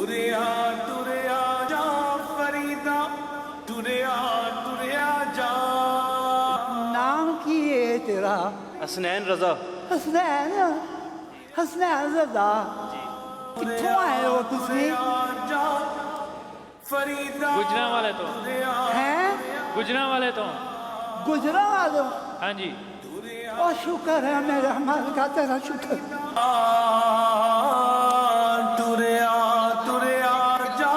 टुरिया जा फरीदा, टुरिया जा। नाम की है तेरा? हसनैन रजा। हसनैन, हसनैन रजा। कित्थों आए हो तुसी? फरीदा गुजरांवाले तो। हैं? गुजरांवाले तो। गुजरांवाले? हाँ जी। ओ शुक्र है मेरे मालिक का, तेरा शुक्र। टुरिया जा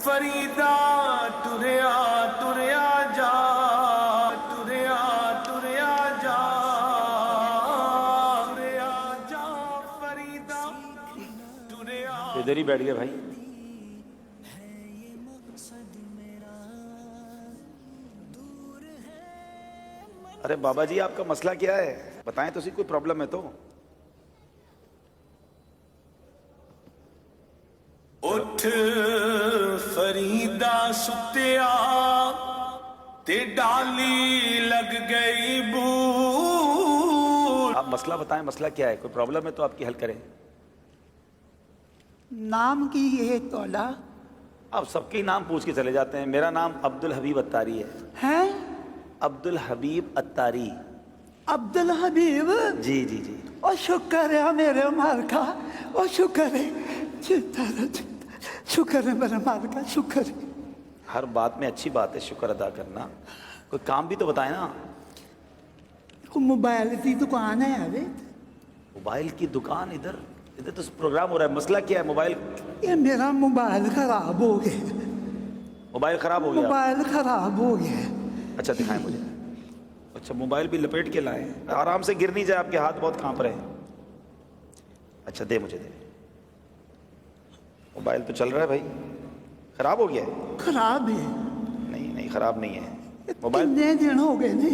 फरीदा, टुरिया जा, टुरिया जा फरीदा, टुरिया। इधर ही बैठ गए भाई। अरे बाबा जी, आपका मसला क्या है? बताएं तो सही, कोई प्रॉब्लम है तो। उठ फरीदा सुतिया ते डाली लग गई बूट। आप मसला बताएं, मसला क्या है? कोई प्रॉब्लम है तो आपकी हल करें। नाम की है तोला? आप सबके नाम पूछ के चले जाते हैं। मेरा नाम अब्दुल हबीब अत्तारी है। हैं? अब्दुल हबीब अत्तारी। अब्दुल हबीब? जी जी जी। ओ शुक्र है मेरे मालिका, ओ शुक्र है, शुक्र है मेरे मालिका, शुक्र है। हर बात में अच्छी बात है शुक्र अदा करना। कोई काम भी तो बताए ना। मोबाइल की दुकान है अभी? मोबाइल की दुकान? इधर इधर तो प्रोग्राम हो रहा है। मसला क्या है? मोबाइल? ये मेरा मोबाइल खराब हो गया। मोबाइल खराब हो गया? मोबाइल खराब हो गया। अच्छा दिखाएं मुझे। अच्छा, मोबाइल भी लपेट के लाए, आराम से गिर नहीं जाए, आपके हाथ बहुत कांप रहे हैं। अच्छा दे, मुझे दे। मोबाइल तो चल रहा है भाई। खराब हो गया है? खराब है? नहीं नहीं, खराब नहीं है मोबाइल। कितने दिन हो गए ने,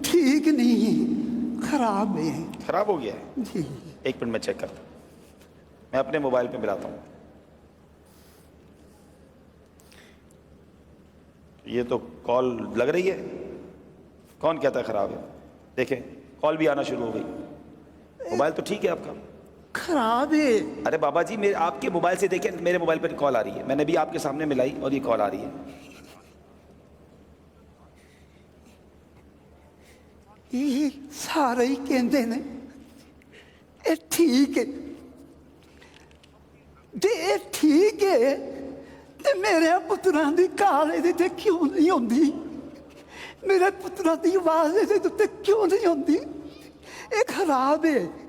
ठीक नहीं है, खराब है। खराब हो गया है? जी। एक मिनट में चेक करता हूँ। मैं अपने मोबाइल पे मिलाता हूँ। ये तो कॉल लग रही है। कौन कहता है खराब है? देखें, कॉल भी आना शुरू हो गई। मोबाइल तो ठीक है आपका? खराब है। अरे बाबा जी, मेरे आपके मोबाइल से देखें, मेरे मोबाइल पर कॉल आ रही है। मैंने भी आपके सामने मिलाई और ये कॉल आ रही है। ये सारे ही कहते ने ये ठीक है, ये ठीक है, ते मेरे पुत्रां दी काल इहदे ते क्यों नहीं आउंदी? मेरे पुत्रां दी आवाज़ इहदे ते क्यों नहीं आउंदी? ये खराब है।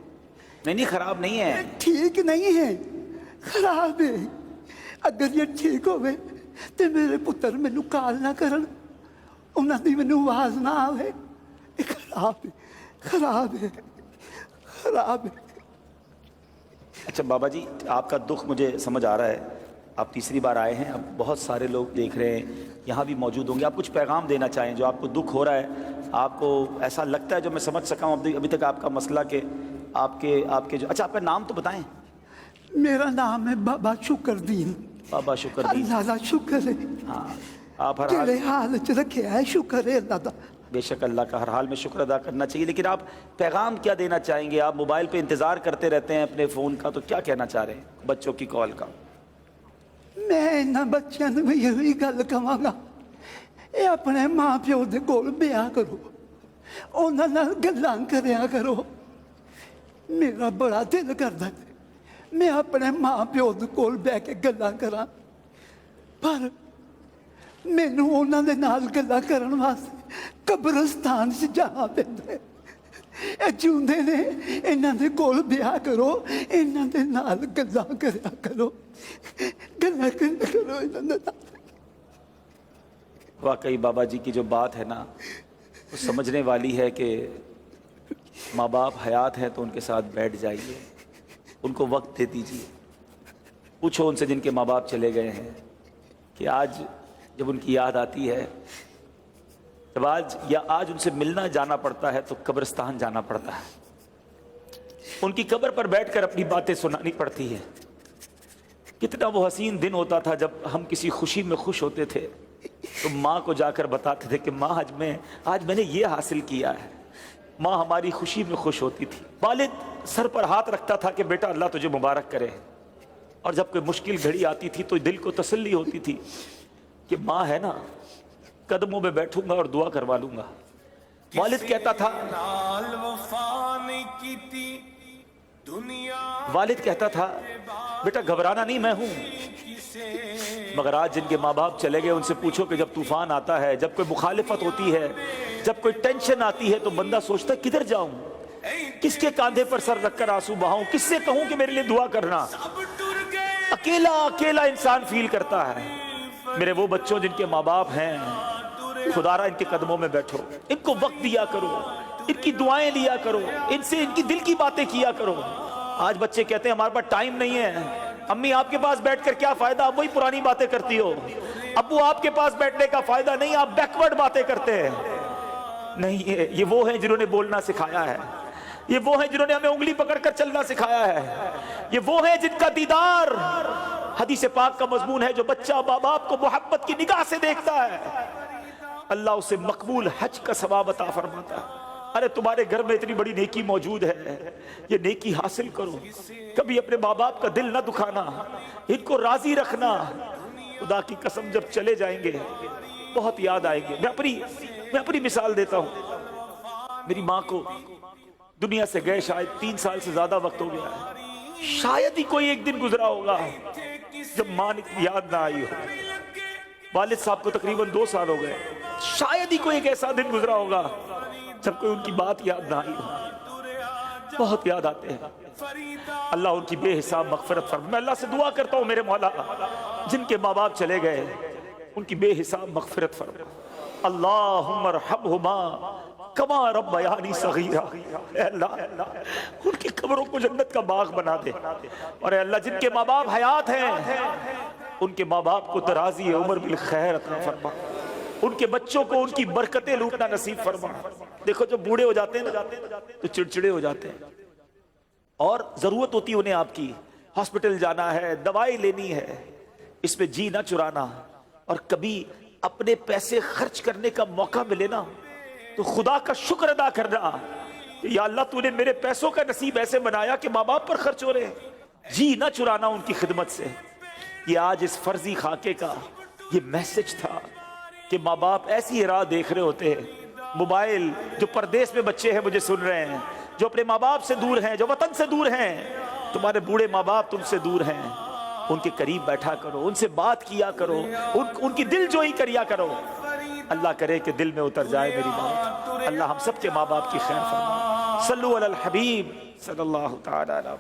नहीं नहीं, खराब नहीं है। ठीक नहीं है, खराब है। अगर ये ठीक होवे ते मेरे पुत्र मैनू काल ना करन, उन्हां दी मैनू आवाज़ ना आवे। ये खराब है, खराब है, खराब है। अच्छा बाबा जी, आपका दुख मुझे समझ आ रहा है। आप तीसरी बार आए हैं, अब बहुत सारे लोग देख रहे हैं, यहाँ भी मौजूद होंगे। आप कुछ पैगाम देना चाहें जो आपको दुख हो रहा है, आपको ऐसा लगता है, जो मैं समझ सका हूँ अभी तक आपका मसला के आपके जो। अच्छा, आपका नाम तो बताएं। मेरा नाम है बाबा शुक्रदीन। बाबा शुक्रदीन। अल्लाह दा शुक्र है। हाँ, आप हर तेरे हाल, हाल च रखे है, शुक्र है अल्लाह दा। बेशक अल्लाह का हर हाल में शुक्र अदा करना चाहिए। लेकिन आप पैगाम क्या देना चाहेंगे? आप मोबाइल पे इंतज़ार करते रहते हैं अपने फ़ोन का, तो क्या कहना चाह रहे हैं बच्चों की कॉल का? मैं इन्हां बच्चों नूं यही गल कहांगा, ये अपने माँ प्यो दे कोल ब्याह करो, उन्हां नाल गल्लां करया करो। मेरा बड़ा दिल करदा है मैं अपने माँ प्यो दे कोल बैठ के गल्लां करां, पर मैनू उन्हां दे नाल गल्लां करन वास्ते कब्रिस्तान च जाना पैंदा है। ਇਹ ਜਿਉਂਦੇ ਨੇ, ਇਹਨਾਂ ਦੇ ਕੋਲ ਵਿਆਹ ਕਰੋ, ਇਹਨਾਂ ਦੇ ਨਾਲ ਗੱਲਾਂ ਕਰਿਆ ਕਰੋ, ਗੱਲਾਂ ਕਰਿਆ ਕਰੋ ਇਹਨਾਂ ਦੇ ਨਾਲ। वाकई बाबा जी की जो बात है ना, वो समझने वाली है कि माँ बाप हयात हैं तो उनके साथ बैठ जाइए, उनको वक्त दे दीजिए। पूछो उनसे जिनके माँ बाप चले गए हैं कि आज जब उनकी याद आती है, जब आज उनसे मिलना जाना पड़ता है तो कब्रिस्तान जाना पड़ता है, उनकी कब्र पर बैठकर अपनी बातें सुनानी पड़ती है। कितना वो हसीन दिन होता था जब हम किसी खुशी में खुश होते थे तो माँ को जाकर बताते थे कि माँ आज मैंने ये हासिल किया है। माँ हमारी खुशी में खुश होती थी। वालिद सर पर हाथ रखता था कि बेटा अल्लाह तुझे मुबारक करे, اور جب کوئی مشکل گھڑی آتی تھی تو دل کو تسلی ہوتی تھی کہ ماں ہے نا، قدموں میں بیٹھوں گا اور دعا کروا لوں گا۔ والد کہتا تھا، نال وفا نہیں کیتی دنیا والد کہتا تھا بیٹا گھبرانا نہیں، میں ہوں۔ کسے مگر آج جن کے ماں باپ چلے گئے ان سے پوچھو کہ جب طوفان آتا ہے، جب کوئی مخالفت ہوتی ہے، جب کوئی ٹینشن آتی ہے تو بندہ سوچتا ہے کدھر جاؤں، کس کے کاندھے پر سر رکھ کر آنسو بہاؤں، کس سے کہوں کہ میرے لیے دعا کرنا۔ اب ٹر گئے اکیلا اکیلا انسان فیل کرتا ہے۔ میرے وہ بچوں جن کے ماں باپ ہیں، خدا را ان کے قدموں میں بیٹھو، ان کو وقت دیا کرو، ان کی دعائیں لیا کرو، ان سے ان کی دل کی باتیں کیا کرو۔ آج بچے کہتے ہیں ہمارے پاس ٹائم نہیں ہے، امی آپ کے پاس بیٹھ کر کیا فائدہ، آپ وہی پرانی باتیں کرتی ہو، ابو آپ کے پاس بیٹھنے کا فائدہ نہیں، آپ بیکورڈ باتیں کرتے ہیں۔ نہیں، یہ وہ ہیں جنہوں نے بولنا سکھایا ہے، یہ وہ ہیں جنہوں نے ہمیں انگلی پکڑ کر چلنا سکھایا ہے، یہ وہ ہیں جن کا دیدار حدیث پاک کا مضمون ہے، جو بچہ ماں باپ کو محبت کی نگاہ سے دیکھتا ہے اللہ اسے مقبول حج کا ثواب عطا فرماتا ہے۔ ارے تمہارے گھر میں اتنی بڑی نیکی موجود ہے، یہ نیکی حاصل کرو، کبھی اپنے ماں باپ کا دل نہ دکھانا، ان کو راضی رکھنا۔ خدا کی قسم جب چلے جائیں گے بہت یاد آئیں گے۔ میں اپنی مثال دیتا ہوں، میری ماں کو دنیا سے گئے شاید 3 سال سے زیادہ وقت ہو گیا ہے، شاید ہی کوئی ایک دن گزرا ہوگا جب ماں کی یاد نہ آئی ہو۔ والد صاحب کو تقریباً 2 سال ہو گئے، شاید ہی کوئی ایک ایسا دن گزرا ہوگا جب کوئی ان کی بات یاد نہ آئی ہو۔ بہت یاد آتے ہیں۔ اللہ ان کی بے حساب مغفرت فرمائے۔ میں اللہ سے دعا کرتا ہوں میرے مولا جن کے ماں باپ چلے گئے ان کی بے حساب مغفرت فرما۔ اللہم ارحمہما کما ربیانی صغیرا۔ اے اللہ ان کی قبروں کو جنت کا باغ بنا دے، اور اے اللہ جن کے ماں باپ حیات ہیں ان کے ماں باپ کو درازی عمر بالخیر عطا فرما، ان کے بچوں کو ان کی برکتیں لوٹنا نصیب فرما۔ دیکھو جب بوڑھے ہو جاتے ہیں نا تو چڑچڑے ہو جاتے ہیں، اور ضرورت ہوتی ہے انہیں آپ کی، ہاسپٹل جانا ہے، دوائی لینی ہے، اس میں جی نہ چرانا، اور کبھی اپنے پیسے خرچ کرنے کا موقع ملے نا تو خدا کا شکر ادا کرنا کہ یا اللہ تو نے میرے پیسوں کا نصیب ایسے بنایا کہ ماں باپ پر خرچ ہو رہے ہیں، جی نہ چرانا ان کی خدمت سے۔ یہ آج اس فرضی خاکے کا یہ میسج تھا کہ ماں باپ ایسی راہ دیکھ رہے ہوتے ہیں، موبائل، جو پردیس میں بچے ہیں مجھے سن رہے ہیں، جو اپنے ماں باپ سے دور ہیں، جو وطن سے دور ہیں، تمہارے بوڑھے ماں باپ تم سے دور ہیں، ان کے قریب بیٹھا کرو، ان سے بات کیا کرو، ان کی دل جوئی کریا کرو۔ اللہ کرے کہ دل میں اتر جائے میری بات۔ اللہ ہم سب کے ماں باپ کی خیر فرما۔ صلو علی الحبیب صلی اللہ تعالی علیہ